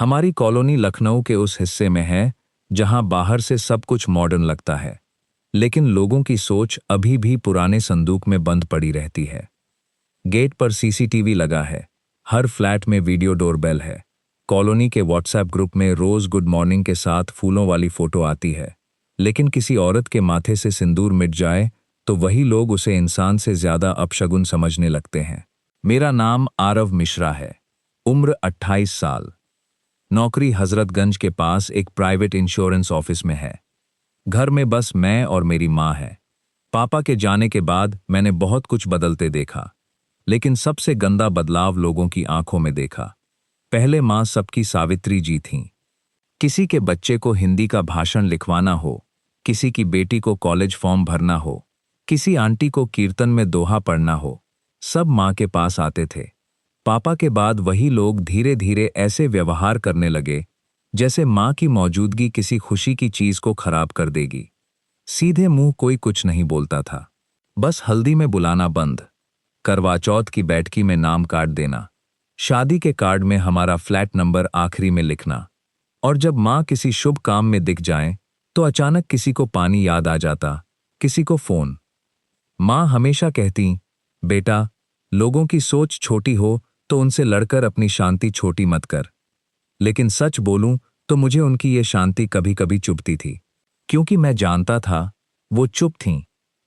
हमारी कॉलोनी लखनऊ के उस हिस्से में है जहां बाहर से सब कुछ मॉडर्न लगता है, लेकिन लोगों की सोच अभी भी पुराने संदूक में बंद पड़ी रहती है। गेट पर सीसीटीवी लगा है, हर फ्लैट में वीडियो डोरबेल है, कॉलोनी के व्हाट्सएप ग्रुप में रोज गुड मॉर्निंग के साथ फूलों वाली फोटो आती है, लेकिन किसी औरत के माथे से सिंदूर मिट जाए तो वही लोग उसे इंसान से ज्यादा अपशगुन समझने लगते हैं। मेरा नाम आरव मिश्रा है, उम्र 28 साल, नौकरी हजरतगंज के पास एक प्राइवेट इंश्योरेंस ऑफिस में है। घर में बस मैं और मेरी माँ है। पापा के जाने के बाद मैंने बहुत कुछ बदलते देखा, लेकिन सबसे गंदा बदलाव लोगों की आंखों में देखा। पहले माँ सबकी सावित्री जी थीं। किसी के बच्चे को हिंदी का भाषण लिखवाना हो, किसी की बेटी को कॉलेज फॉर्म भरना हो, किसी आंटी को कीर्तन में दोहा पढ़ना हो, सब माँ के पास आते थे। पापा के बाद वही लोग धीरे धीरे ऐसे व्यवहार करने लगे जैसे माँ की मौजूदगी किसी खुशी की चीज को खराब कर देगी। सीधे मुंह कोई कुछ नहीं बोलता था, बस हल्दी में बुलाना बंद, करवा चौथ की बैठकी में नाम काट देना, शादी के कार्ड में हमारा फ्लैट नंबर आखिरी में लिखना, और जब माँ किसी शुभ काम में दिख जाए तो अचानक किसी को पानी याद आ जाता, किसी को फोन। माँ हमेशा कहती, बेटा, लोगों की सोच छोटी हो तो उनसे लड़कर अपनी शांति छोटी मत कर। लेकिन सच बोलूं तो मुझे उनकी ये शांति कभी कभी चुभती थी, क्योंकि मैं जानता था वो चुप थीं,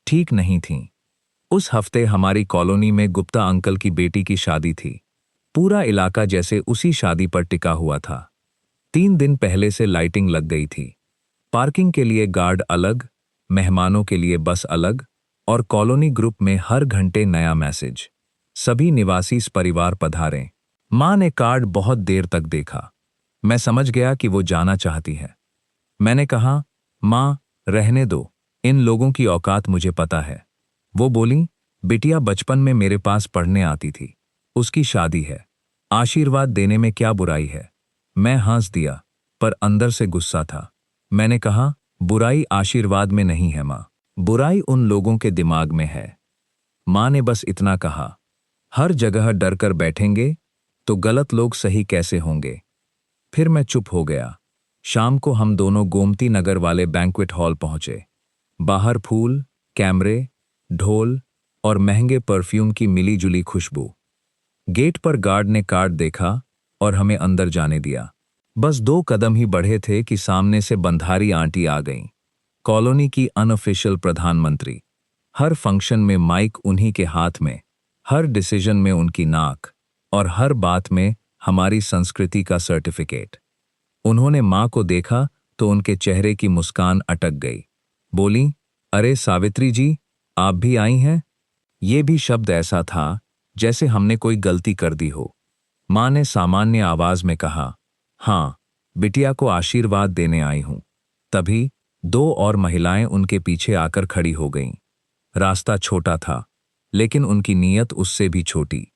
ठीक नहीं थीं। उस हफ्ते हमारी कॉलोनी में गुप्ता अंकल की बेटी की शादी थी। पूरा इलाका जैसे उसी शादी पर टिका हुआ था। 3 दिन पहले से लाइटिंग लग गई थी, पार्किंग के लिए गार्ड अलग, मेहमानों के लिए बस अलग, और कॉलोनी ग्रुप में हर घंटे नया मैसेज, सभी निवासी इस परिवार पधारें। माँ ने कार्ड बहुत देर तक देखा। मैं समझ गया कि वो जाना चाहती है। मैंने कहा, माँ, रहने दो, इन लोगों की औकात मुझे पता है। वो बोली, बिटिया बचपन में मेरे पास पढ़ने आती थी, उसकी शादी है, आशीर्वाद देने में क्या बुराई है। मैं हंस दिया, पर अंदर से गुस्सा था। मैंने कहा, बुराई आशीर्वाद में नहीं है माँ, बुराई उन लोगों के दिमाग में है। माँ ने बस इतना कहा, हर जगह डर कर बैठेंगे तो गलत लोग सही कैसे होंगे। फिर मैं चुप हो गया। शाम को हम दोनों गोमती नगर वाले बैंक्वेट हॉल पहुंचे। बाहर फूल, कैमरे, ढोल और महंगे परफ्यूम की मिली जुली खुशबू। गेट पर गार्ड ने कार्ड देखा और हमें अंदर जाने दिया। बस 2 कदम ही बढ़े थे कि सामने से बंधारी आंटी आ गईं, कॉलोनी की अनऑफिशियल प्रधानमंत्री। हर फंक्शन में माइक उन्हीं के हाथ में, हर डिसीजन में उनकी नाक, और हर बात में हमारी संस्कृति का सर्टिफिकेट। उन्होंने माँ को देखा तो उनके चेहरे की मुस्कान अटक गई। बोली, अरे सावित्री जी, आप भी आई हैं। ये भी शब्द ऐसा था जैसे हमने कोई गलती कर दी हो। माँ ने सामान्य आवाज में कहा, हाँ, बिटिया को आशीर्वाद देने आई हूं। तभी 2 और महिलाएं उनके पीछे आकर खड़ी हो गईं। रास्ता छोटा था, लेकिन उनकी नीयत उससे भी छोटी।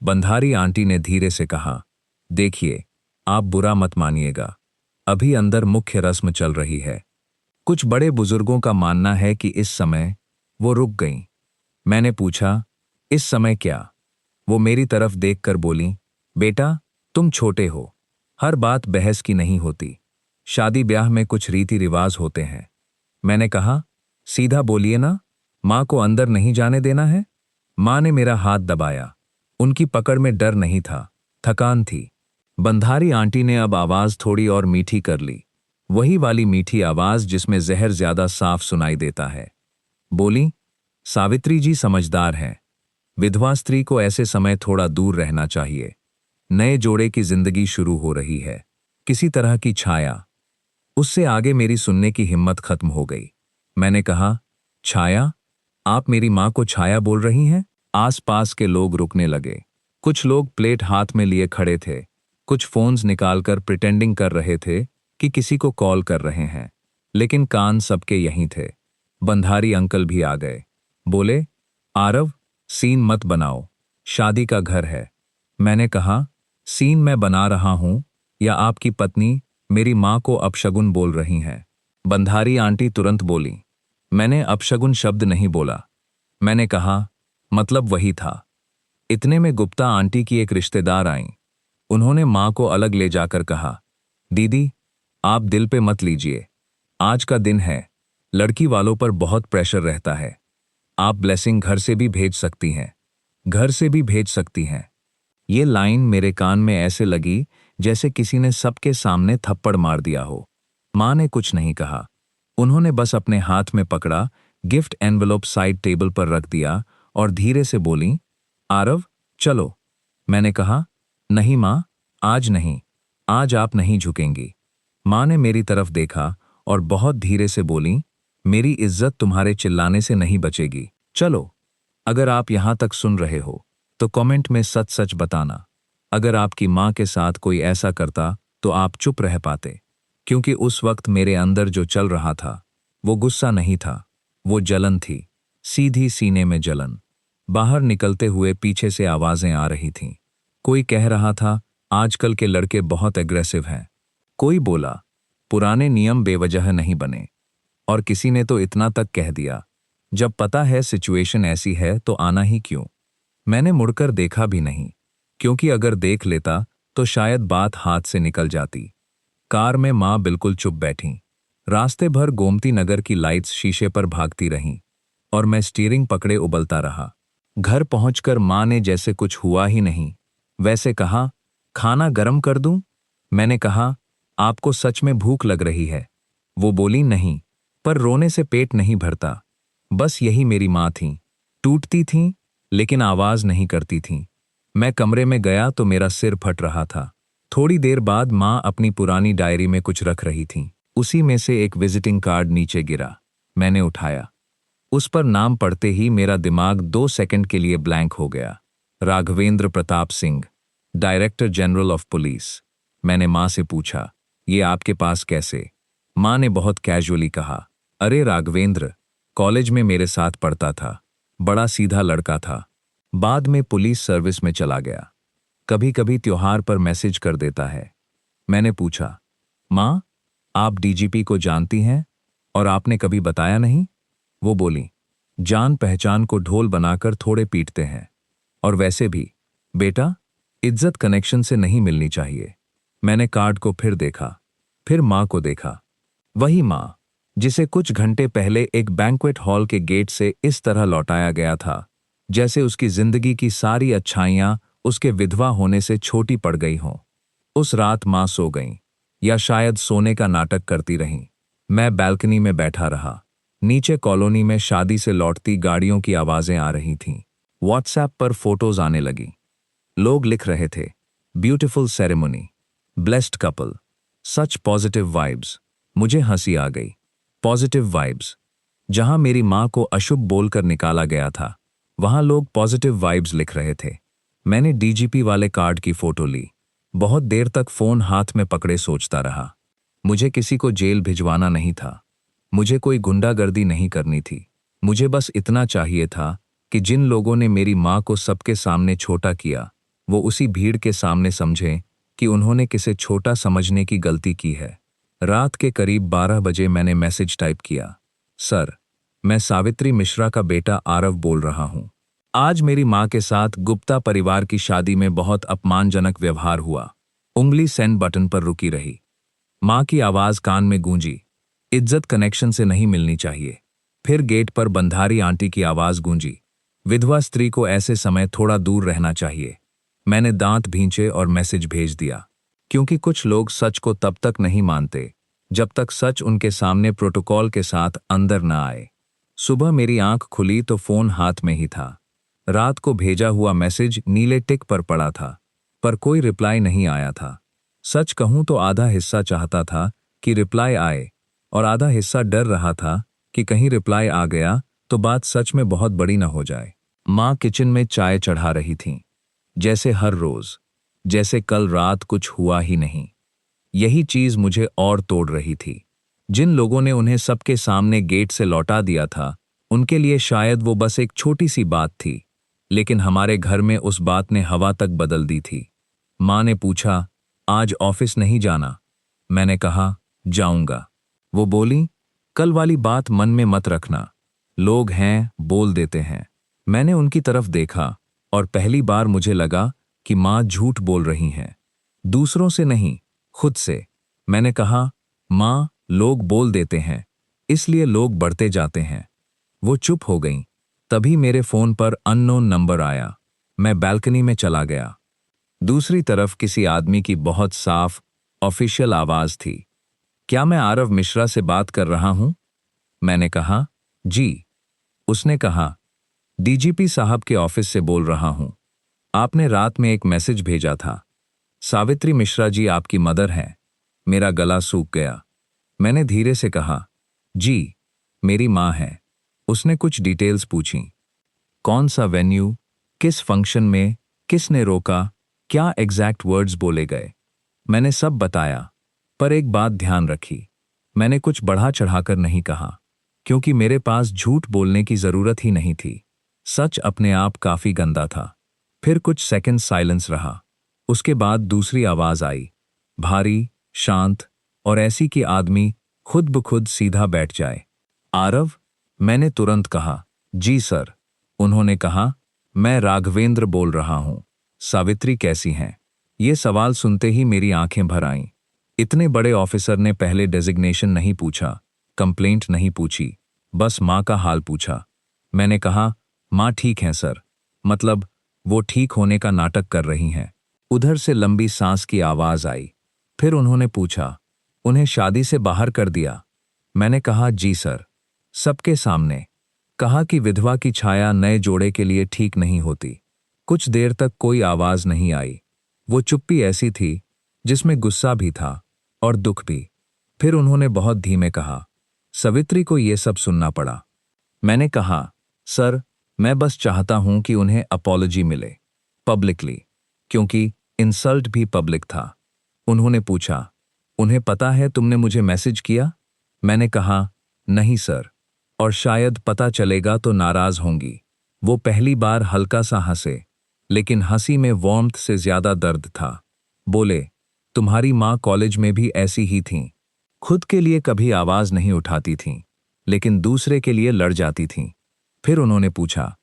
बंधारी आंटी ने धीरे से कहा, देखिए, आप बुरा मत मानिएगा, अभी अंदर मुख्य रस्म चल रही है। कुछ बड़े बुजुर्गों का मानना है कि इस समय। वो रुक गईं। मैंने पूछा, इस समय क्या? वो मेरी तरफ देखकर बोली, बेटा, तुम छोटे हो, हर बात बहस की नहीं होती। शादी ब्याह में कुछ रीति रिवाज होते हैं। मैंने कहा, सीधा बोलिए ना, माँ को अंदर नहीं जाने देना है। माँ ने मेरा हाथ दबाया। उनकी पकड़ में डर नहीं था, थकान थी। बंधारी आंटी ने अब आवाज थोड़ी और मीठी कर ली, वही वाली मीठी आवाज जिसमें जहर ज्यादा साफ सुनाई देता है। बोली, सावित्री जी समझदार हैं, विधवा स्त्री को ऐसे समय थोड़ा दूर रहना चाहिए। नए जोड़े की जिंदगी शुरू हो रही है, किसी तरह की छाया। उससे आगे मेरी सुनने की हिम्मत खत्म हो गई। मैंने कहा, छाया? आप मेरी माँ को छाया बोल रही हैं? आसपास के लोग रुकने लगे। कुछ लोग प्लेट हाथ में लिए खड़े थे, कुछ फोन्स निकालकर प्रिटेंडिंग कर रहे थे कि किसी को कॉल कर रहे हैं, लेकिन कान सबके यहीं थे। बंधारी अंकल भी आ गए। बोले, आरव, सीन मत बनाओ, शादी का घर है। मैंने कहा, सीन मैं बना रहा हूं या आपकी पत्नी मेरी माँ को अपशगुन बोल रही हैं? बंधारी आंटी तुरंत बोली, मैंने अपशगुन शब्द नहीं बोला। मैंने कहा, मतलब वही था। इतने में गुप्ता आंटी की एक रिश्तेदार आईं। उन्होंने माँ को अलग ले जाकर कहा, दीदी, आप दिल पे मत लीजिए, आज का दिन है, लड़की वालों पर बहुत प्रेशर रहता है, आप ब्लेसिंग घर से भी भेज सकती हैं, घर से भी भेज सकती हैं। ये लाइन मेरे कान में ऐसे लगी जैसे किसी ने सबके सामने थप्पड़ मार दिया हो। माँ ने कुछ नहीं कहा, उन्होंने बस अपने हाथ में पकड़ा गिफ्ट एनवेलप साइड टेबल पर रख दिया और धीरे से बोली, आरव, चलो। मैंने कहा, नहीं माँ, आज नहीं, आज आप नहीं झुकेंगी। माँ ने मेरी तरफ देखा और बहुत धीरे से बोली, मेरी इज्जत तुम्हारे चिल्लाने से नहीं बचेगी, चलो। अगर आप यहां तक सुन रहे हो तो कमेंट में सच सच बताना। अगर आपकी माँ के साथ कोई ऐसा करता तो आप चुप रह पाते, क्योंकि उस वक्त मेरे अंदर जो चल रहा था वो गुस्सा नहीं था, वो जलन थी, सीधी सीने में जलन। बाहर निकलते हुए पीछे से आवाजें आ रही थीं। कोई कह रहा था, आजकल के लड़के बहुत एग्रेसिव हैं। कोई बोला, पुराने नियम बेवजह नहीं बने। और किसी ने तो इतना तक कह दिया, जब पता है सिचुएशन ऐसी है तो आना ही क्यों। मैंने मुड़कर देखा भी नहीं, क्योंकि अगर देख लेता तो शायद बात हाथ से निकल जाती। कार में माँ बिल्कुल चुप बैठी। रास्ते भर गोमती नगर की लाइट्स शीशे पर भागती रहीं और मैं स्टीयरिंग पकड़े उबलता रहा। घर पहुंचकर माँ ने जैसे कुछ हुआ ही नहीं वैसे कहा, खाना गरम कर दूं? मैंने कहा, आपको सच में भूख लग रही है? वो बोली, नहीं, पर रोने से पेट नहीं भरता। बस यही मेरी माँ थीं, टूटती थीं लेकिन आवाज नहीं करती थीं। मैं कमरे में गया तो मेरा सिर फट रहा था। थोड़ी देर बाद माँ अपनी पुरानी डायरी में कुछ रख रही थीं। उसी में से एक विजिटिंग कार्ड नीचे गिरा। मैंने उठाया। उस पर नाम पढ़ते ही मेरा दिमाग 2 सेकंड के लिए ब्लैंक हो गया। Raghavendra Pratap Singh, director general of police. मैंने माँ से पूछा, ये आपके पास कैसे? माँ ने बहुत कैजुअली कहा, अरे राघवेंद्र, कॉलेज में मेरे साथ पढ़ता था, बड़ा सीधा लड़का था, बाद में पुलिस सर्विस में चला गया, कभी कभी त्योहार पर मैसेज कर देता है। मैंने पूछा, माँ, आप डीजीपी को जानती हैं और आपने कभी बताया नहीं? वो बोली, जान पहचान को ढोल बनाकर थोड़े पीटते हैं, और वैसे भी बेटा, इज्जत कनेक्शन से नहीं मिलनी चाहिए। मैंने कार्ड को फिर देखा, फिर माँ को देखा। वही माँ जिसे कुछ घंटे पहले एक बैंक्वेट हॉल के गेट से इस तरह लौटाया गया था जैसे उसकी जिंदगी की सारी अच्छाइयां उसके विधवा होने से छोटी पड़ गई हों। उस रात माँ सो गईं, या शायद सोने का नाटक करती रहीं। मैं बैल्कनी में बैठा रहा। नीचे कॉलोनी में शादी से लौटती गाड़ियों की आवाजें आ रही थीं। व्हाट्सएप पर फोटोज आने लगी। लोग लिख रहे थे, ब्यूटीफुल सेरेमनी, ब्लेस्ड कपल, सच पॉजिटिव वाइब्स। मुझे हंसी आ गई। Positive vibes. जहां मेरी माँ को अशुभ बोलकर निकाला गया था, वहां लोग पॉजिटिव वाइब्स लिख रहे थे। मैंने डीजीपी वाले कार्ड की फोटो ली। बहुत देर तक फोन हाथ में पकड़े सोचता रहा। मुझे किसी को जेल भिजवाना नहीं था, मुझे कोई गुंडागर्दी नहीं करनी थी। मुझे बस इतना चाहिए था कि जिन लोगों ने मेरी माँ को सबके सामने छोटा किया, वो उसी भीड़ के सामने समझें कि उन्होंने किसे छोटा समझने की गलती की है। रात के करीब 12 बजे मैंने मैसेज टाइप किया, सर, मैं सावित्री मिश्रा का बेटा आरव बोल रहा हूं। आज मेरी माँ के साथ गुप्ता परिवार की शादी में बहुत अपमानजनक व्यवहार हुआ। उंगली सेंड बटन पर रुकी रही। माँ की आवाज कान में गूंजी, इज्जत कनेक्शन से नहीं मिलनी चाहिए। फिर गेट पर बंधारी आंटी की आवाज गूंजी, विधवा स्त्री को ऐसे समय थोड़ा दूर रहना चाहिए। मैंने दांत भींचे और मैसेज भेज दिया, क्योंकि कुछ लोग सच को तब तक नहीं मानते जब तक सच उनके सामने प्रोटोकॉल के साथ अंदर न आए। सुबह मेरी आंख खुली तो फोन हाथ में ही था। रात को भेजा हुआ मैसेज नीले टिक पर पड़ा था, पर कोई रिप्लाई नहीं आया था। सच कहूं तो आधा हिस्सा चाहता था कि रिप्लाई आए और आधा हिस्सा डर रहा था कि कहीं रिप्लाई आ गया तो बात सच में बहुत बड़ी न हो जाए। माँ किचन में चाय चढ़ा रही थीं, जैसे हर रोज, जैसे कल रात कुछ हुआ ही नहीं। यही चीज मुझे और तोड़ रही थी। जिन लोगों ने उन्हें सबके सामने गेट से लौटा दिया था, उनके लिए शायद वो बस एक छोटी सी बात थी, लेकिन हमारे घर में उस बात ने हवा तक बदल दी थी। माँ ने पूछा, आज ऑफिस नहीं जाना? मैंने कहा, जाऊंगा। वो बोली, कल वाली बात मन में मत रखना, लोग हैं, बोल देते हैं। मैंने उनकी तरफ देखा और पहली बार मुझे लगा कि माँ झूठ बोल रही हैं। दूसरों से नहीं, खुद से। मैंने कहा, माँ, लोग बोल देते हैं, इसलिए लोग बढ़ते जाते हैं। वो चुप हो गईं। तभी मेरे फोन पर अननोन नंबर आया। मैं बालकनी में चला गया। दूसरी तरफ किसी आदमी की बहुत साफ, ऑफिशियल आवाज थी। क्या मैं आरव मिश्रा से बात कर रहा हूं? मैंने कहा, जी। उसने कहा, डीजीपी साहब के ऑफिस से बोल रहा हूं। आपने रात में एक मैसेज भेजा था। सावित्री मिश्रा जी आपकी मदर हैं। मेरा गला सूख गया। मैंने धीरे से कहा, जी, मेरी माँ है। उसने कुछ डिटेल्स पूछी। कौन सा वेन्यू, किस फंक्शन में, किसने रोका, क्या एग्जैक्ट वर्ड्स बोले गए। मैंने सब बताया, पर एक बात ध्यान रखी। मैंने कुछ बढ़ा चढ़ाकर नहीं कहा, क्योंकि मेरे पास झूठ बोलने की जरूरत ही नहीं थी। सच अपने आप काफी गंदा था। फिर कुछ सेकंड साइलेंस रहा। उसके बाद दूसरी आवाज आई, भारी, शांत और ऐसी कि आदमी खुद ब खुद सीधा बैठ जाए। आरव? मैंने तुरंत कहा, जी सर। उन्होंने कहा, मैं राघवेंद्र बोल रहा हूं। सावित्री कैसी हैं? ये सवाल सुनते ही मेरी आंखें भर आईं। इतने बड़े ऑफिसर ने पहले डेजिग्नेशन नहीं पूछा, कंप्लेंट नहीं पूछी, बस माँ का हाल पूछा। मैंने कहा, माँ ठीक हैं सर। मतलब वो ठीक होने का नाटक कर रही हैं। उधर से लंबी सांस की आवाज आई। फिर उन्होंने पूछा, उन्हें शादी से बाहर कर दिया? मैंने कहा, जी सर। सबके सामने। कहा कि विधवा की छाया नए जोड़े के लिए ठीक नहीं होती। कुछ देर तक कोई आवाज नहीं आई। वो चुप्पी ऐसी थी जिसमें गुस्सा भी था और दुख भी। फिर उन्होंने बहुत धीमे कहा, सवित्री को ये सब सुनना पड़ा। मैंने कहा, सर, मैं बस चाहता हूं कि उन्हें अपॉलॉजी मिले, पब्लिकली, क्योंकि इंसल्ट भी पब्लिक था। उन्होंने पूछा, उन्हें पता है तुमने मुझे मैसेज किया? मैंने कहा, नहीं सर, और शायद पता चलेगा तो नाराज होंगी। वो पहली बार हल्का सा हंसे, लेकिन हंसी में वार्मथ से ज्यादा दर्द था। बोले, तुम्हारी माँ कॉलेज में भी ऐसी ही थीं। खुद के लिए कभी आवाज नहीं उठाती थीं, लेकिन दूसरे के लिए लड़ जाती थीं। फिर उन्होंने पूछा,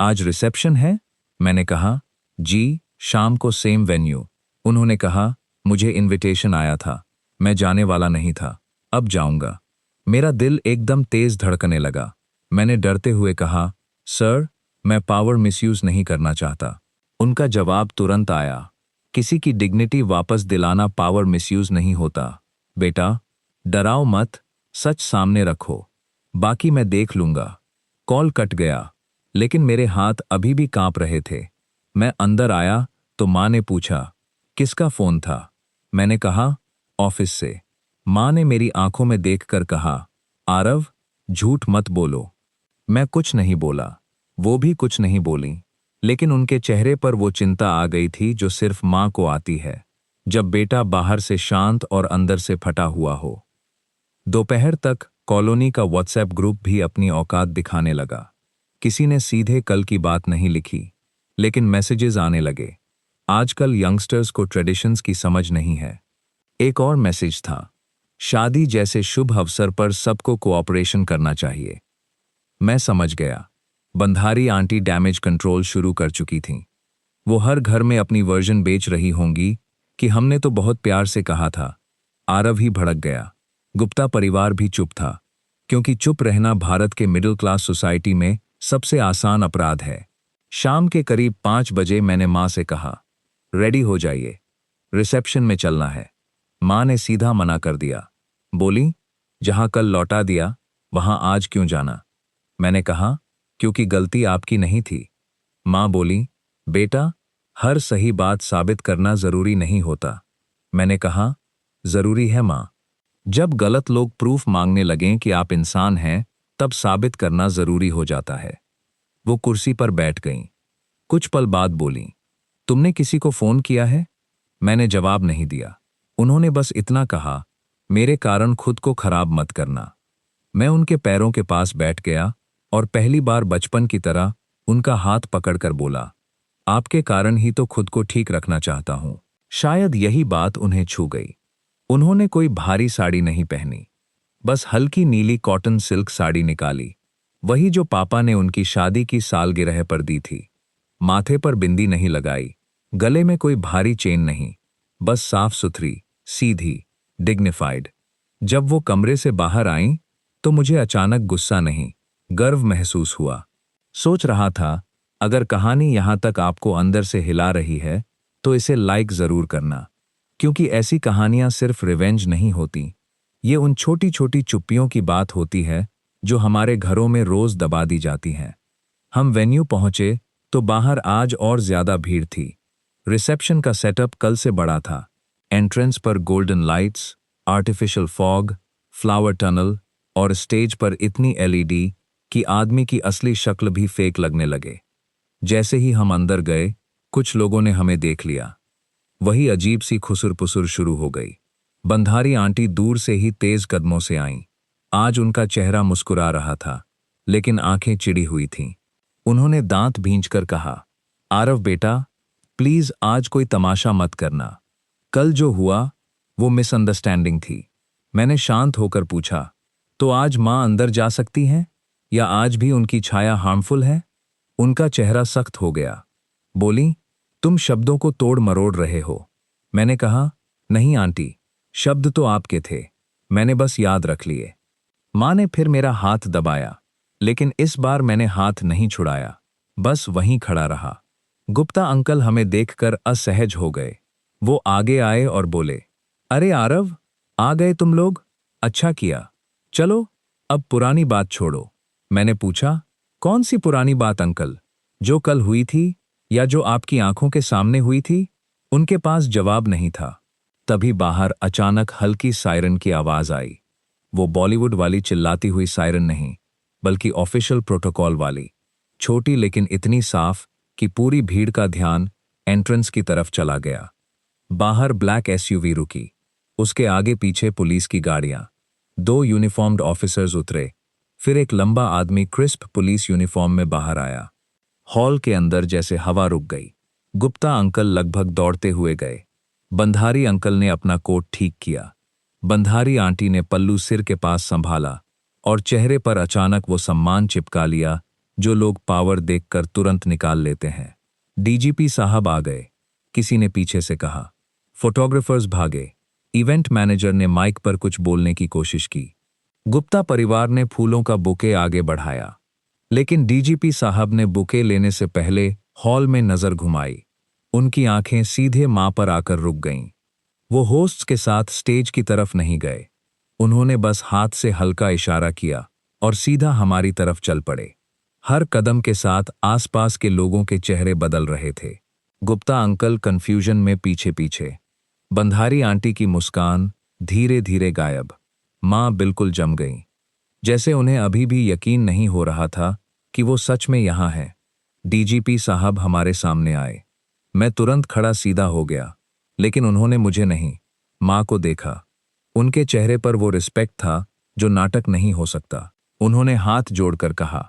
आज रिसेप्शन है? मैंने कहा, जी, शाम को सेम वेन्यू। उन्होंने कहा, मुझे इनविटेशन आया था, मैं जाने वाला नहीं था, अब जाऊंगा। मेरा दिल एकदम तेज धड़कने लगा। मैंने डरते हुए कहा, सर, मैं पावर मिसयूज नहीं करना चाहता। उनका जवाब तुरंत आया, किसी की डिग्निटी वापस दिलाना पावर मिसयूज नहीं होता। बेटा, डराओ मत, सच सामने रखो, बाकी मैं देख लूंगा। कॉल कट गया, लेकिन मेरे हाथ अभी भी कांप रहे थे। मैं अंदर आया तो माँ ने पूछा, किसका फोन था? मैंने कहा, ऑफिस से। माँ ने मेरी आंखों में देखकर कहा, आरव, झूठ मत बोलो। मैं कुछ नहीं बोला, वो भी कुछ नहीं बोली, लेकिन उनके चेहरे पर वो चिंता आ गई थी जो सिर्फ माँ को आती है, जब बेटा बाहर से शांत और अंदर से फटा हुआ हो। दोपहर तक कॉलोनी का व्हाट्सएप ग्रुप भी अपनी औकात दिखाने लगा। किसी ने सीधे कल की बात नहीं लिखी, लेकिन मैसेजेस आने लगे। आजकल यंगस्टर्स को ट्रेडिशंस की समझ नहीं है। एक और मैसेज था, शादी जैसे शुभ अवसर पर सबको कोऑपरेशन करना चाहिए। मैं समझ गया, बंधारी आंटी डैमेज कंट्रोल शुरू कर चुकी थीं। वो हर घर में अपनी वर्जन बेच रही होंगी कि हमने तो बहुत प्यार से कहा था। आरव ही भड़क गया। गुप्ता परिवार भी चुप था, क्योंकि चुप रहना भारत के मिडिल क्लास सोसाइटी में सबसे आसान अपराध है। शाम के करीब 5 बजे मैंने माँ से कहा, रेडी हो जाइए, रिसेप्शन में चलना है। माँ ने सीधा मना कर दिया। बोली, जहां कल लौटा दिया वहां आज क्यों जाना? मैंने कहा, क्योंकि गलती आपकी नहीं थी। माँ बोली, बेटा, हर सही बात साबित करना जरूरी नहीं होता। मैंने कहा, जरूरी है माँ। जब गलत लोग प्रूफ मांगने लगें कि आप इंसान हैं, तब साबित करना जरूरी हो जाता है। वो कुर्सी पर बैठ गईं। कुछ पल बाद बोली, तुमने किसी को फोन किया है? मैंने जवाब नहीं दिया। उन्होंने बस इतना कहा, मेरे कारण खुद को खराब मत करना। मैं उनके पैरों के पास बैठ गया और पहली बार बचपन की तरह उनका हाथ पकड़कर बोला, आपके कारण ही तो खुद को ठीक रखना चाहता हूं। शायद यही बात उन्हें छू गई। उन्होंने कोई भारी साड़ी नहीं पहनी, बस हल्की नीली कॉटन सिल्क साड़ी निकाली, वही जो पापा ने उनकी शादी की सालगिरह पर दी थी। माथे पर बिंदी नहीं लगाई, गले में कोई भारी चेन नहीं, बस साफ सुथरी, सीधी, डिग्निफाइड। जब वो कमरे से बाहर आईं, तो मुझे अचानक गुस्सा नहीं, गर्व महसूस हुआ। सोच रहा था, अगर कहानी यहां तक आपको अंदर से हिला रही है, तो इसे लाइक जरूर करना, क्योंकि ऐसी कहानियां सिर्फ रिवेंज नहीं होती। ये उन छोटी छोटी चुप्पियों की बात होती है जो हमारे घरों में रोज दबा दी जाती हैं। हम वेन्यू पहुंचे तो बाहर आज और ज्यादा भीड़ थी। रिसेप्शन का सेटअप कल से बड़ा था। एंट्रेंस पर golden lights, artificial fog, flower tunnel और स्टेज पर इतनी एलईडी कि आदमी की असली शक्ल भी फेक लगने लगे। जैसे ही हम अंदर गए, कुछ लोगों ने हमें देख लिया। वही अजीब सी खुसुर-पुसुर शुरू हो गई। बंधारी आंटी दूर से ही तेज कदमों से आईं। आज उनका चेहरा मुस्कुरा रहा था, लेकिन आंखें चिड़ी हुई थीं। उन्होंने दांत भींचकर कहा, आरव बेटा, प्लीज आज कोई तमाशा मत करना। कल जो हुआ वो मिसअंडरस्टैंडिंग थी। मैंने शांत होकर पूछा, तो आज मां अंदर जा सकती हैं या आज भी उनकी छाया हार्मफुल है? उनका चेहरा सख्त हो गया। बोली, तुम शब्दों को तोड़ मरोड़ रहे हो। मैंने कहा, नहीं आंटी, शब्द तो आपके थे, मैंने बस याद रख लिए। मां ने फिर मेरा हाथ दबाया, लेकिन इस बार मैंने हाथ नहीं छुड़ाया, बस वहीं खड़ा रहा। गुप्ता अंकल हमें देखकर असहज हो गए। वो आगे आए और बोले, अरे आरव, आ गए तुम लोग, अच्छा किया। चलो, अब पुरानी बात छोड़ो। मैंने पूछा, कौन सी पुरानी बात अंकल? जो कल हुई थी या जो आपकी आंखों के सामने हुई थी? उनके पास जवाब नहीं था। तभी बाहर अचानक हल्की सायरन की आवाज आई। वो बॉलीवुड वाली चिल्लाती हुई सायरन नहीं, बल्कि ऑफिशियल प्रोटोकॉल वाली, छोटी लेकिन इतनी साफ कि पूरी भीड़ का ध्यान एंट्रेंस की तरफ चला गया। बाहर ब्लैक एसयूवी रुकी, उसके आगे पीछे पुलिस की गाड़ियां। 2 यूनिफॉर्म्ड ऑफिसर्स उतरे, फिर एक लंबा आदमी क्रिस्प पुलिस यूनिफॉर्म में बाहर आया। हॉल के अंदर जैसे हवा रुक गई। गुप्ता अंकल लगभग दौड़ते हुए गए। बंधारी अंकल ने अपना कोट ठीक किया। बंधारी आंटी ने पल्लू सिर के पास संभाला और चेहरे पर अचानक वो सम्मान चिपका लिया जो लोग पावर देखकर तुरंत निकाल लेते हैं। डीजीपी साहब आ गए, किसी ने पीछे से कहा। फोटोग्राफर्स भागे। इवेंट मैनेजर ने माइक पर कुछ बोलने की कोशिश की। गुप्ता परिवार ने फूलों का बुके आगे बढ़ाया, लेकिन डीजीपी साहब ने बुके लेने से पहले हॉल में नजर घुमाई। उनकी आंखें सीधे मां पर आकर रुक गईं। वो होस्ट्स के साथ स्टेज की तरफ नहीं गए। उन्होंने बस हाथ से हल्का इशारा किया और सीधा हमारी तरफ चल पड़े। हर कदम के साथ आसपास के लोगों के चेहरे बदल रहे थे। गुप्ता अंकल कंफ्यूजन में पीछे पीछे। बंधारी आंटी की मुस्कान धीरे धीरे गायब। मां बिल्कुल जम गईं, जैसे उन्हें अभी भी यकीन नहीं हो रहा था कि वो सच में यहां हैं। डीजीपी साहब हमारे सामने आए। मैं तुरंत खड़ा सीधा हो गया, लेकिन उन्होंने मुझे नहीं, मां को देखा। उनके चेहरे पर वो रिस्पेक्ट था जो नाटक नहीं हो सकता। उन्होंने हाथ जोड़कर कहा,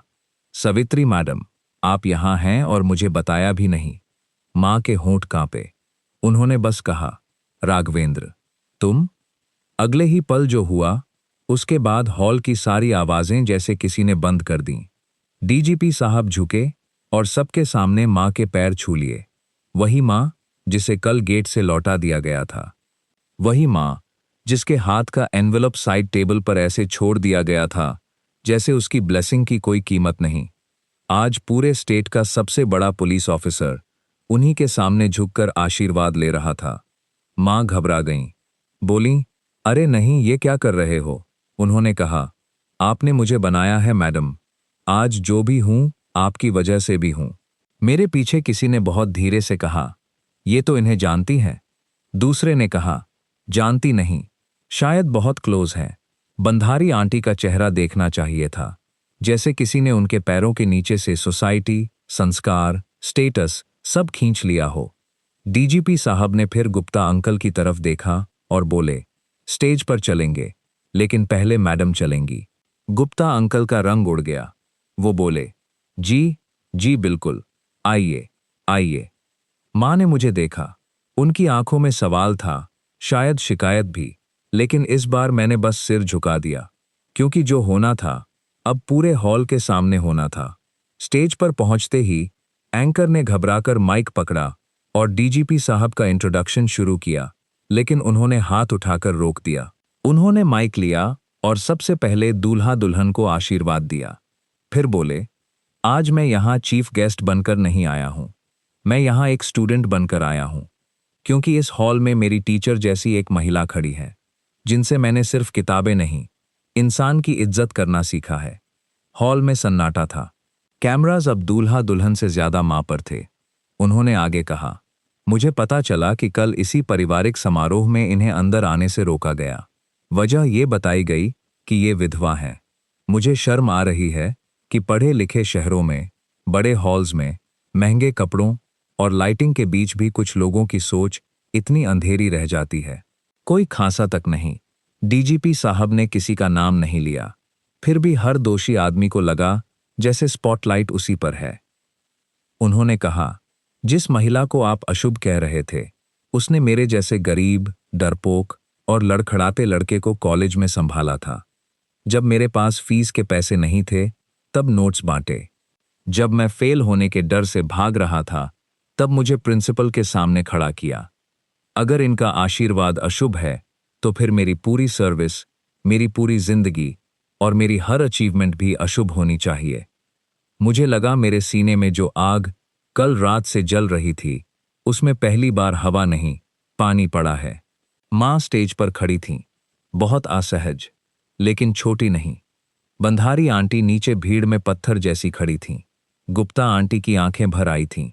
सवित्री मैडम, आप यहां हैं और मुझे बताया भी नहीं। मां के होंठ कांपे। उन्होंने बस कहा, राघवेंद्र, तुम? अगले ही पल जो हुआ, उसके बाद हॉल की सारी आवाजें जैसे किसी ने बंद कर दीं। डीजीपी साहब झुके और सबके सामने मां के पैर छू लिए। वही मां जिसे कल गेट से लौटा दिया गया था। वही मां जिसके हाथ का एनवेलप साइड टेबल पर ऐसे छोड़ दिया गया था जैसे उसकी ब्लेसिंग की कोई कीमत नहीं। आज पूरे स्टेट का सबसे बड़ा पुलिस ऑफिसर उन्हीं के सामने झुककर आशीर्वाद ले रहा था। मां घबरा गईं। बोली, अरे नहीं, ये क्या कर रहे हो? उन्होंने कहा, आपने मुझे बनाया है मैडम। आज जो भी हूं, आपकी वजह से भी हूं। मेरे पीछे किसी ने बहुत धीरे से कहा, ये तो इन्हें जानती है। दूसरे ने कहा, जानती नहीं, शायद बहुत क्लोज है। बंधारी आंटी का चेहरा देखना चाहिए था, जैसे किसी ने उनके पैरों के नीचे से सोसाइटी, संस्कार, स्टेटस सब खींच लिया हो। डीजीपी साहब ने फिर गुप्ता अंकल की तरफ देखा और बोले, स्टेज पर चलेंगे, लेकिन पहले मैडम चलेंगी। गुप्ता अंकल का रंग उड़ गया। वो बोले, जी जी बिल्कुल, आइए आइए। मां ने मुझे देखा। उनकी आंखों में सवाल था, शायद शिकायत भी, लेकिन इस बार मैंने बस सिर झुका दिया, क्योंकि जो होना था अब पूरे हॉल के सामने होना था। स्टेज पर पहुंचते ही एंकर ने घबराकर माइक पकड़ा और डीजीपी साहब का इंट्रोडक्शन शुरू किया। लेकिन उन्होंने हाथ उठाकर रोक दिया। उन्होंने माइक लिया और सबसे पहले दूल्हा दुल्हन को आशीर्वाद दिया। फिर बोले, आज मैं यहाँ चीफ गेस्ट बनकर नहीं आया हूँ, मैं यहाँ एक स्टूडेंट बनकर आया हूँ, क्योंकि इस हॉल में मेरी टीचर जैसी एक महिला खड़ी है, जिनसे मैंने सिर्फ किताबें नहीं, इंसान की इज्जत करना सीखा है। हॉल में सन्नाटा था। कैमराज अब दूल्हा दुल्हन से ज्यादा मां पर थे। उन्होंने आगे कहा, मुझे पता चला कि कल इसी पारिवारिक समारोह में इन्हें अंदर आने से रोका गया। वजह ये बताई गई कि ये विधवा हैं। मुझे शर्म आ रही है कि पढ़े लिखे शहरों में, बड़े हॉल्स में, महंगे कपड़ों और लाइटिंग के बीच भी कुछ लोगों की सोच इतनी अंधेरी रह जाती है। कोई खांसा तक नहीं। डीजीपी साहब ने किसी का नाम नहीं लिया, फिर भी हर दोषी आदमी को लगा जैसे स्पॉटलाइट उसी पर है। उन्होंने कहा, जिस महिला को आप अशुभ कह रहे थे, उसने मेरे जैसे गरीब, डरपोक और लड़खड़ाते लड़के को कॉलेज में संभाला था। जब मेरे पास फीस के पैसे नहीं थे, तब नोट्स बांटे। जब मैं फेल होने के डर से भाग रहा था, तब मुझे प्रिंसिपल के सामने खड़ा किया। अगर इनका आशीर्वाद अशुभ है, तो फिर मेरी पूरी सर्विस, मेरी पूरी जिंदगी और मेरी हर अचीवमेंट भी अशुभ होनी चाहिए। मुझे लगा मेरे सीने में जो आग कल रात से जल रही थी, उसमें पहली बार हवा नहीं, पानी पड़ा है। मां स्टेज पर खड़ी थीं, बहुत असहज, लेकिन छोटी नहीं। बंधारी आंटी नीचे भीड़ में पत्थर जैसी खड़ी थीं। गुप्ता आंटी की आंखें भर आई थीं,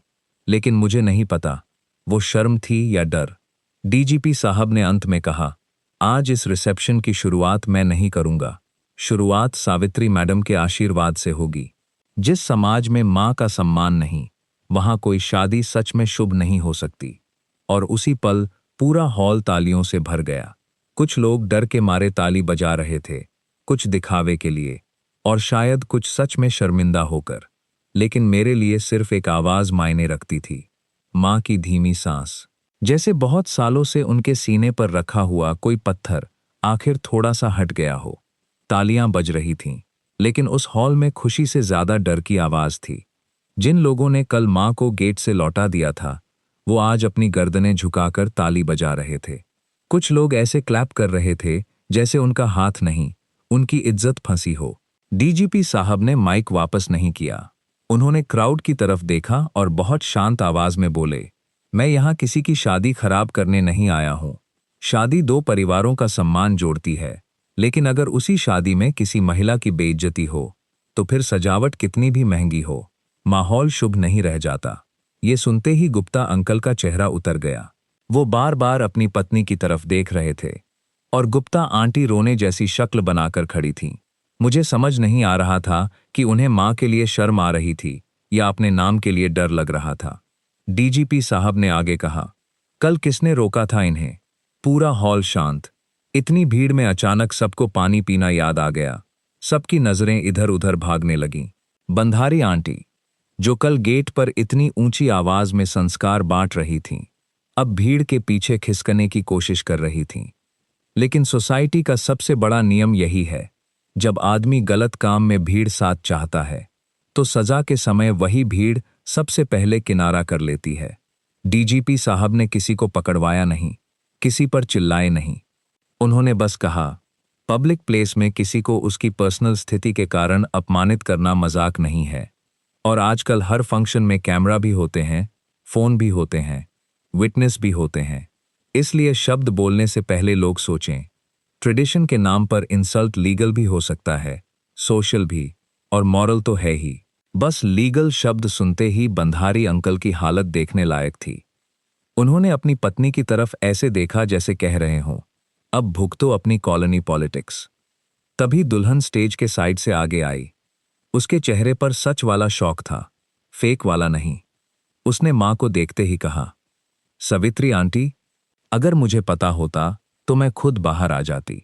लेकिन मुझे नहीं पता वो शर्म थी या डर। डीजीपी साहब ने अंत में कहा, आज इस रिसेप्शन की शुरुआत मैं नहीं करूंगा। शुरुआत सावित्री मैडम के आशीर्वाद से होगी। जिस समाज में मां का सम्मान नहीं, वहां कोई शादी सच में शुभ नहीं हो सकती। और उसी पल पूरा हॉल तालियों से भर गया। कुछ लोग डर के मारे ताली बजा रहे थे, कुछ दिखावे के लिए, और शायद कुछ सच में शर्मिंदा होकर। लेकिन मेरे लिए सिर्फ एक आवाज मायने रखती थी, मां की धीमी सांस। जैसे बहुत सालों से उनके सीने पर रखा हुआ कोई पत्थर आखिर थोड़ा सा हट गया हो। तालियां बज रही थीं, लेकिन उस हॉल में खुशी से ज्यादा डर की आवाज थी। जिन लोगों ने कल मां को गेट से लौटा दिया था, वो आज अपनी गर्दनें झुकाकर ताली बजा रहे थे। कुछ लोग ऐसे क्लैप कर रहे थे जैसे उनका हाथ नहीं, उनकी इज्जत फंसी हो। डीजीपी साहब ने माइक वापस नहीं किया। उन्होंने क्राउड की तरफ देखा और बहुत शांत आवाज में बोले, मैं यहां किसी की शादी खराब करने नहीं आया हूं। शादी दो परिवारों का सम्मान जोड़ती है, लेकिन अगर उसी शादी में किसी महिला की बेइज्जती हो, तो फिर सजावट कितनी भी महंगी हो, माहौल शुभ नहीं रह जाता। ये सुनते ही गुप्ता अंकल का चेहरा उतर गया। वो बार बार अपनी पत्नी की तरफ देख रहे थे, और गुप्ता आंटी रोने जैसी शक्ल बनाकर खड़ी थीं। मुझे समझ नहीं आ रहा था कि उन्हें मां के लिए शर्म आ रही थी या अपने नाम के लिए डर लग रहा था। डीजीपी साहब ने आगे कहा, कल किसने रोका था इन्हें? पूरा हॉल शांत। इतनी भीड़ में अचानक सबको पानी पीना याद आ गया। सबकी नजरें इधर उधर भागने लगीं। बंधारी आंटी, जो कल गेट पर इतनी ऊंची आवाज में संस्कार बांट रही थीं, अब भीड़ के पीछे खिसकने की कोशिश कर रही थीं। लेकिन सोसाइटी का सबसे बड़ा नियम यही है, जब आदमी गलत काम में भीड़ साथ चाहता है, तो सजा के समय वही भीड़ सबसे पहले किनारा कर लेती है। डीजीपी साहब ने किसी को पकड़वाया नहीं, किसी पर चिल्लाए नहीं। उन्होंने बस कहा, पब्लिक प्लेस में किसी को उसकी पर्सनल स्थिति के कारण अपमानित करना मजाक नहीं है। और आजकल हर फंक्शन में कैमरा भी होते हैं, फोन भी होते हैं, विटनेस भी होते हैं। इसलिए शब्द बोलने से पहले लोग सोचें। ट्रेडिशन के नाम पर इंसल्ट लीगल भी हो सकता है, सोशल भी, और मॉरल तो है ही। बस लीगल शब्द सुनते ही बंधारी अंकल की हालत देखने लायक थी। उन्होंने अपनी पत्नी की तरफ ऐसे देखा जैसे कह रहे हों, अब भुगतो अपनी कॉलोनी पॉलिटिक्स। तभी दुल्हन स्टेज के साइड से आगे आई। उसके चेहरे पर सच वाला शौक था, फेक वाला नहीं। उसने मां को देखते ही कहा, सवित्री आंटी, अगर मुझे पता होता तो मैं खुद बाहर आ जाती।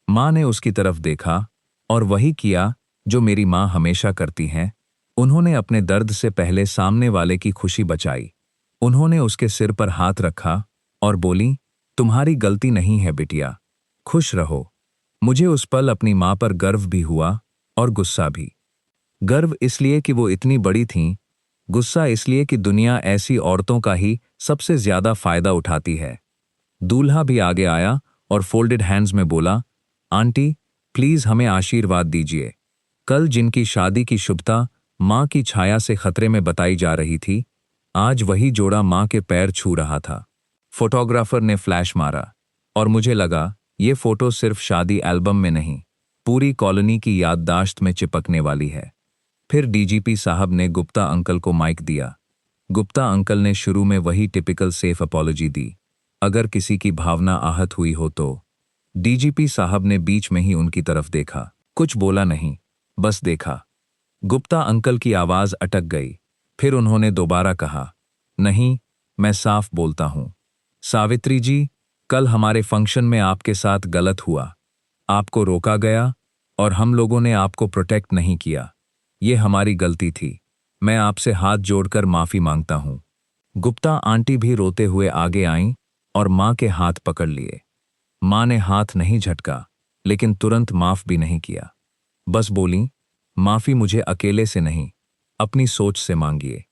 मां ने उसकी तरफ देखा और वही किया जो मेरी मां हमेशा करती हैं। उन्होंने अपने दर्द से पहले सामने वाले की खुशी बचाई। उन्होंने उसके सिर पर हाथ रखा और बोली, तुम्हारी गलती नहीं है बिटिया, खुश रहो। मुझे उस पल अपनी मां पर गर्व भी हुआ और गुस्सा भी। गर्व इसलिए कि वो इतनी बड़ी थीं, गुस्सा इसलिए कि दुनिया ऐसी औरतों का ही सबसे ज्यादा फायदा उठाती है। दूल्हा भी आगे आया और फोल्डेड हैंड्स में बोला, आंटी प्लीज हमें आशीर्वाद दीजिए। कल जिनकी शादी की शुभता माँ की छाया से खतरे में बताई जा रही थी, आज वही जोड़ा माँ के पैर छू रहा था। फोटोग्राफर ने फ्लैश मारा और मुझे लगा ये फोटो सिर्फ शादी एल्बम में नहीं, पूरी कॉलोनी की याददाश्त में चिपकने वाली है। फिर डीजीपी साहब ने गुप्ता अंकल को माइक दिया। गुप्ता अंकल ने शुरू में वही टिपिकल सेफ अपॉलॉजी दी, अगर किसी की भावना आहत हुई हो तो। डीजीपी साहब ने बीच में ही उनकी तरफ देखा, कुछ बोला नहीं, बस देखा। गुप्ता अंकल की आवाज अटक गई। फिर उन्होंने दोबारा कहा, नहीं, मैं साफ बोलता हूं। सावित्री जी, कल हमारे फंक्शन में आपके साथ गलत हुआ। आपको रोका गया और हम लोगों ने आपको प्रोटेक्ट नहीं किया। ये हमारी गलती थी। मैं आपसे हाथ जोड़कर माफी मांगता हूं। गुप्ता आंटी भी रोते हुए आगे आईं और मां के हाथ पकड़ लिए। मां ने हाथ नहीं झटका, लेकिन तुरंत माफ भी नहीं किया। बस बोली, माफी मुझे अकेले से नहीं, अपनी सोच से मांगिए।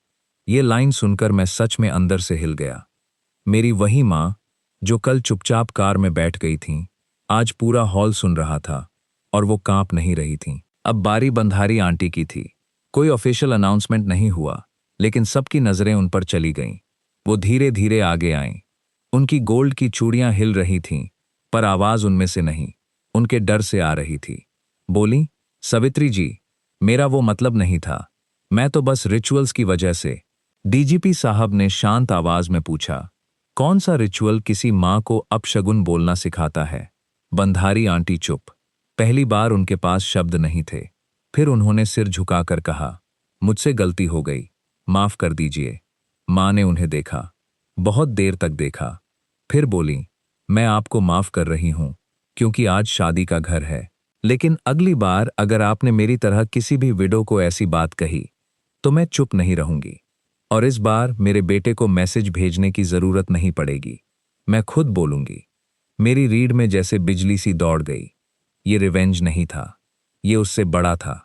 ये लाइन सुनकर मैं सच में अंदर से हिल गया। मेरी वही मां जो कल चुपचाप कार में बैठ गई थीं, आज पूरा हॉल सुन रहा था और वो कांप नहीं रही थीं। अब बारी बंधारी आंटी की थी। कोई ऑफिशियल अनाउंसमेंट नहीं हुआ, लेकिन सबकी नजरें उन पर चली गईं। वो धीरे धीरे आगे आईं। उनकी गोल्ड की चूड़ियां हिल रही थीं, पर आवाज उनमें से नहीं, उनके डर से आ रही थी। बोली, सवित्री जी, मेरा वो मतलब नहीं था, मैं तो बस रिचुअल्स की वजह से। डीजीपी साहब ने शांत आवाज में पूछा, कौन सा रिचुअल किसी मां को अपशगुन बोलना सिखाता है? बंधारी आंटी चुप। पहली बार उनके पास शब्द नहीं थे। फिर उन्होंने सिर झुकाकर कहा, मुझसे गलती हो गई, माफ कर दीजिए। मां ने उन्हें देखा, बहुत देर तक देखा। फिर बोली, मैं आपको माफ कर रही हूं, क्योंकि आज शादी का घर है। लेकिन अगली बार अगर आपने मेरी तरह किसी भी विडो को ऐसी बात कही, तो मैं चुप नहीं रहूंगी। और इस बार मेरे बेटे को मैसेज भेजने की जरूरत नहीं पड़ेगी, मैं खुद बोलूंगी। मेरी रीढ़ में जैसे बिजली सी दौड़ गई। ये रिवेंज नहीं था, ये उससे बड़ा था।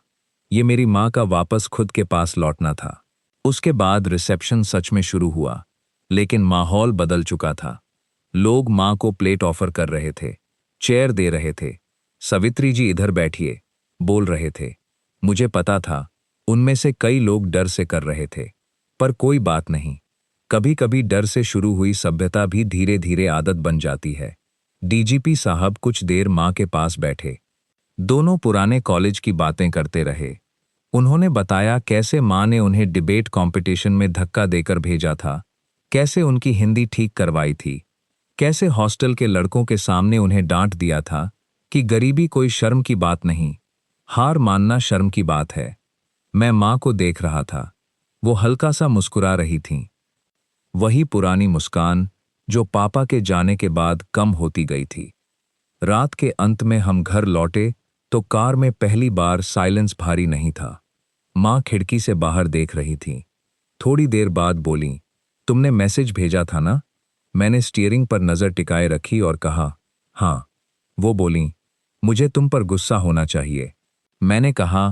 ये मेरी माँ का वापस खुद के पास लौटना था। उसके बाद रिसेप्शन सच में शुरू हुआ, लेकिन माहौल बदल चुका था। लोग माँ को प्लेट ऑफर कर रहे थे, चेयर दे रहे थे। सवित्री जी इधर बैठिए, बोल रहे थे। मुझे पता था उनमें से कई लोग डर से कर रहे थे, पर कोई बात नहीं। कभी कभी डर से शुरू हुई सभ्यता भी धीरे धीरे आदत बन जाती है। डीजीपी साहब कुछ देर माँ के पास बैठे। दोनों पुराने कॉलेज की बातें करते रहे। उन्होंने बताया कैसे माँ ने उन्हें डिबेट कंपटीशन में धक्का देकर भेजा था, कैसे उनकी हिंदी ठीक करवाई थी, कैसे हॉस्टल के लड़कों के सामने उन्हें डांट दिया था कि गरीबी कोई शर्म की बात नहीं, हार मानना शर्म की बात है। मैं माँ को देख रहा था, वो हल्का सा मुस्कुरा रही थीं। वही पुरानी मुस्कान जो पापा के जाने के बाद कम होती गई थी। रात के अंत में हम घर लौटे तो कार में पहली बार साइलेंस भारी नहीं था। माँ खिड़की से बाहर देख रही थी। थोड़ी देर बाद बोली, तुमने मैसेज भेजा था ना? मैंने स्टीयरिंग पर नजर टिकाए रखी और कहा, हाँ। वो बोली, मुझे तुम पर गुस्सा होना चाहिए। मैंने कहा,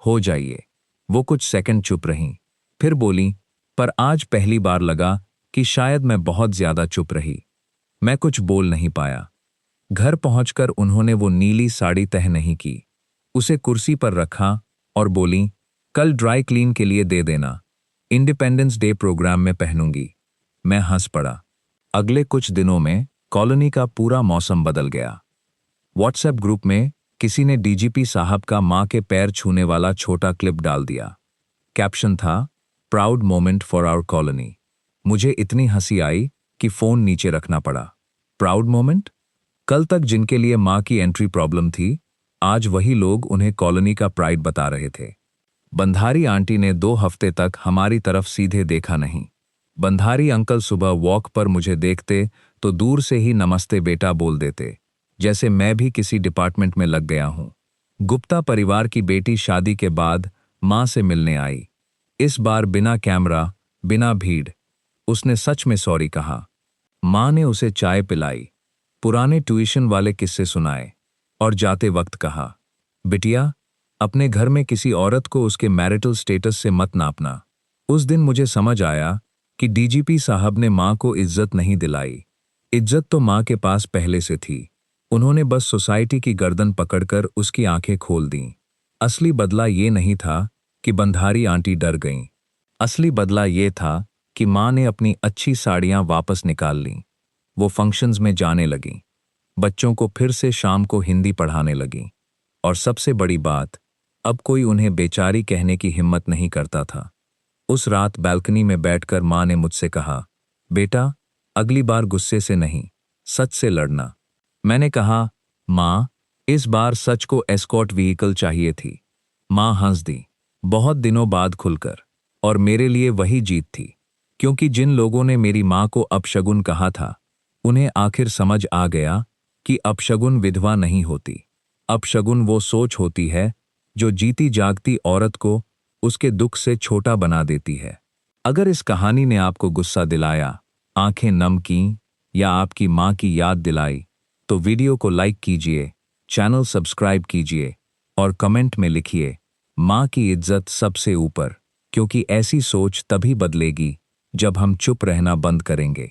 हो जाइए। वो कुछ सेकंड चुप रहीं, फिर बोली, पर आज पहली बार लगा कि शायद मैं बहुत ज्यादा चुप रही। मैं कुछ बोल नहीं पाया। घर पहुंचकर उन्होंने वो नीली साड़ी तह नहीं की, उसे कुर्सी पर रखा और बोली, कल ड्राई क्लीन के लिए दे देना, इंडिपेंडेंस डे प्रोग्राम में पहनूंगी। मैं हंस पड़ा। अगले कुछ दिनों में कॉलोनी का पूरा मौसम बदल गया। व्हाट्सएप ग्रुप में किसी ने डीजीपी साहब का मां के पैर छूने वाला छोटा क्लिप डाल दिया। कैप्शन था, proud moment for our colony. मुझे इतनी हंसी आई कि फोन नीचे रखना पड़ा। Proud moment? कल तक जिनके लिए मां की एंट्री प्रॉब्लम थी, आज वही लोग उन्हें कॉलोनी का प्राइड बता रहे थे। बंधारी आंटी ने 2 हफ्ते तक हमारी तरफ सीधे देखा नहीं। बंधारी अंकल सुबह वॉक पर मुझे देखते तो दूर से ही नमस्ते बेटा बोल देते, जैसे मैं भी किसी डिपार्टमेंट में लग गया हूं। गुप्ता परिवार की बेटी शादी के बाद मां से मिलने आई। इस बार बिना कैमरा, बिना भीड़। उसने सच में सॉरी कहा। मां ने उसे चाय पिलाई, पुराने ट्यूशन वाले किस्से सुनाए और जाते वक्त कहा, बिटिया, अपने घर में किसी औरत को उसके मैरिटल स्टेटस से मत नापना। उस दिन मुझे समझ आया कि डीजीपी साहब ने मां को इज्जत नहीं दिलाई, इज्जत तो माँ के पास पहले से थी। उन्होंने बस सोसाइटी की गर्दन पकड़कर उसकी आंखें खोल दीं। असली बदला ये नहीं था कि बंधारी आंटी डर गईं। असली बदला ये था कि माँ ने अपनी अच्छी साड़ियाँ वापस निकाल लीं। वो फंक्शंस में जाने लगीं। बच्चों को फिर से शाम को हिंदी पढ़ाने लगीं। और सबसे बड़ी बात, अब कोई उन्हें बेचारी कहने की हिम्मत नहीं करता था। उस रात बालकनी में बैठकर माँ ने मुझसे कहा, बेटा, अगली बार गुस्से से नहीं, सच से लड़ना। मैंने कहा, माँ, इस बार सच को एस्कॉर्ट व्हीकल चाहिए थी। माँ हंस दी, बहुत दिनों बाद खुलकर। और मेरे लिए वही जीत थी, क्योंकि जिन लोगों ने मेरी माँ को अपशगुन कहा था, उन्हें आखिर समझ आ गया कि अपशगुन विधवा नहीं होती। अपशगुन वो सोच होती है जो जीती जागती औरत को उसके दुख से छोटा बना देती है। अगर इस कहानी ने आपको गुस्सा दिलाया, आंखें नम कीं या आपकी माँ की याद दिलाई, तो वीडियो को लाइक कीजिए, चैनल सब्सक्राइब कीजिए और कमेंट में लिखिए, माँ की इज्जत सबसे ऊपर, क्योंकि ऐसी सोच तभी बदलेगी जब हम चुप रहना बंद करेंगे।